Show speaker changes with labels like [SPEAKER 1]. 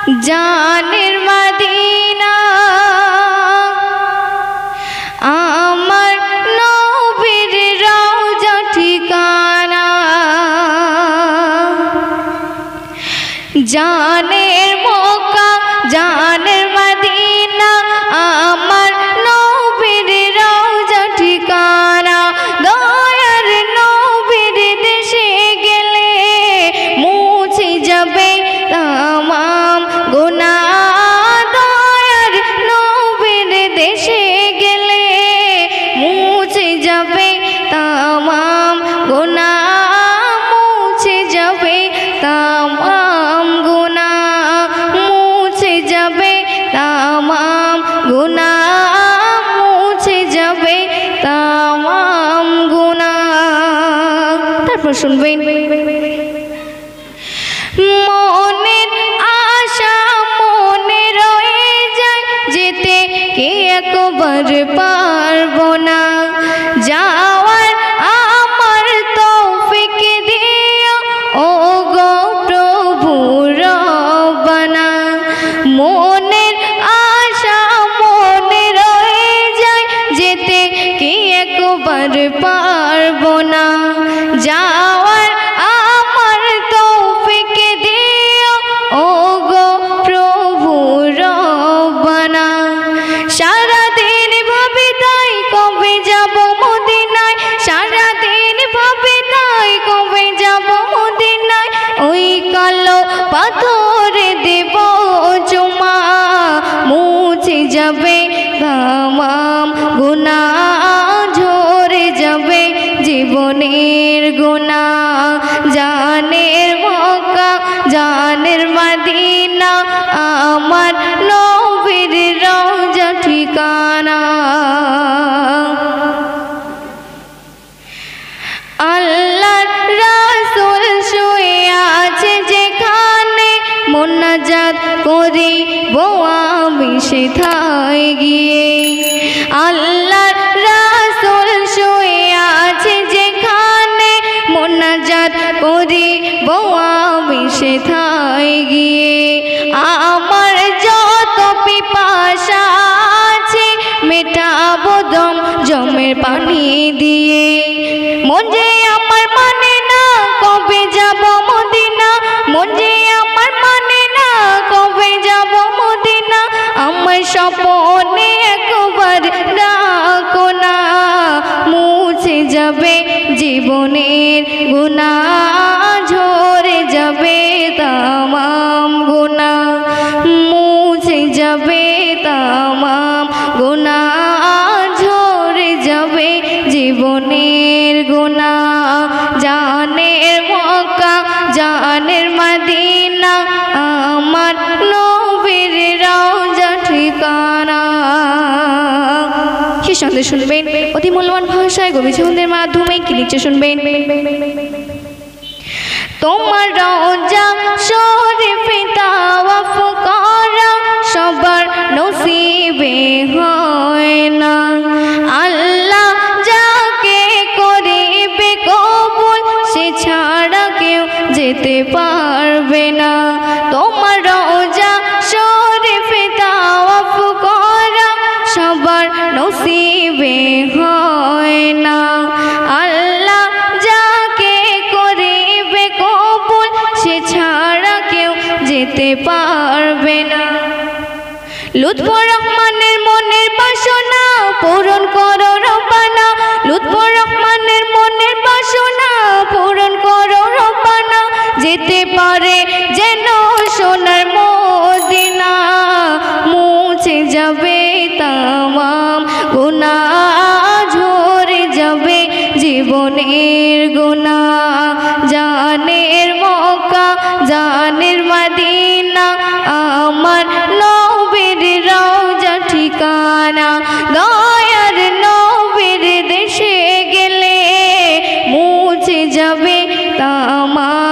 [SPEAKER 1] জানের মদিনা আমার নবীর রওজা ঠিকানা, জানের মক্কা জানের মদিনা আমার নবীর রওজা ঠিকানা। দয়ার নবীর দেশে গেলে মুছে যাবে তামাম গুনাহ, দয়ার নবীর দেশে গেলে মুছে যাবে তামাম গুনাহ, মুছে যাবে তামাম গুনাহ, মুছে যাবে তামাম গুনাহ, মুছে যাবে তামাম গুনাহ। তারপর শুনবেন, মনের আশা মনে রয়ে যায় যেতে কে একবার পারবো না, যাওয়ার আমার তৌফিক দিও ও গো প্রভু রব্বানা। মনের আশা মনে রয়ে যায় যেতে কে একবার পারবো না, যাওয়ার আমার তৌফিক দিও ও গো প্রভু রব্বানা। সারাদিন ভাবি তাই কবে যাব মদিনায়, সারাদিন ভাবি তাই কবে যাব মদিনায়, ওই কালো পাথরে দেব চুমা, মুছে যাবে তামাম গুনাহ, ঝরে যাবে জীবনের গুনাহ। জানের মক্কা জানের মদিনা আমার নবীর রওজা ঠিকানা। আল্লাহর রাসূল শুয়ে আছে যেখানে, মুনাজাত করিব আমি সেথায় গিয়ে। আল্লাহর রাসূল শুয়ে আছে যেখানে, মুনাজাত করিব আমি সেথায় গিয়ে। আমার যত পিপাসা আছে মেটাবো দম জমের পানি দিয়ে, মন যে আমার মানে না কবে যাব মদিনা, মন যে আমার মানে না কবে যাব মদিনা, আমার স্বপ্নে একবার ডাকো না, মুছে যাবে জীবনের গুনাহ, ঝরে যাবে তামাম গুনাহ, মুছে যাবে তামাম গুনাহ, ঝরে যাবে জীবনের গুনাহ। জানের মক্কা জানের মদিনা আমার নবীর রওজা ঠিকানা। সে সন্দেহ শুনবেন অতি মূল্যবান ভাষায় গভীর ছন্দের মাধ্যমে কি লিখছে শুনবেন। তোমার রওজা শরীফে তাওয়াফ করা সবার নসিবে হয় না, আল্লাহ যাকে করিবে কবুল সে ছাড়া কেউ যেতে পারবে না। তোমার রওজা শরীফে তাওয়াফ করা সবার নসিবে হয় না, আল্লাহ যাকে করিবে কবুল সে ছাড়া কেউ যেতে পারবে না। লুৎফর রহমানের মনের বাসনা পূরণ করো রব্বানা, লুৎফর রহমানের মনের বাসনা পূরণ করো রব্বানা, যেতে পারে যেন সোনার মদিনা, মুছে যাবে তামাম গুনাহ, ঝরে যাবে জীবনের গুনাহ। জানের মক্কা জানের মদিনা আমার নবীর রওজা ঠিকানা, দয়ার নবীর দেশে গেলে মুছে যাবে তামাম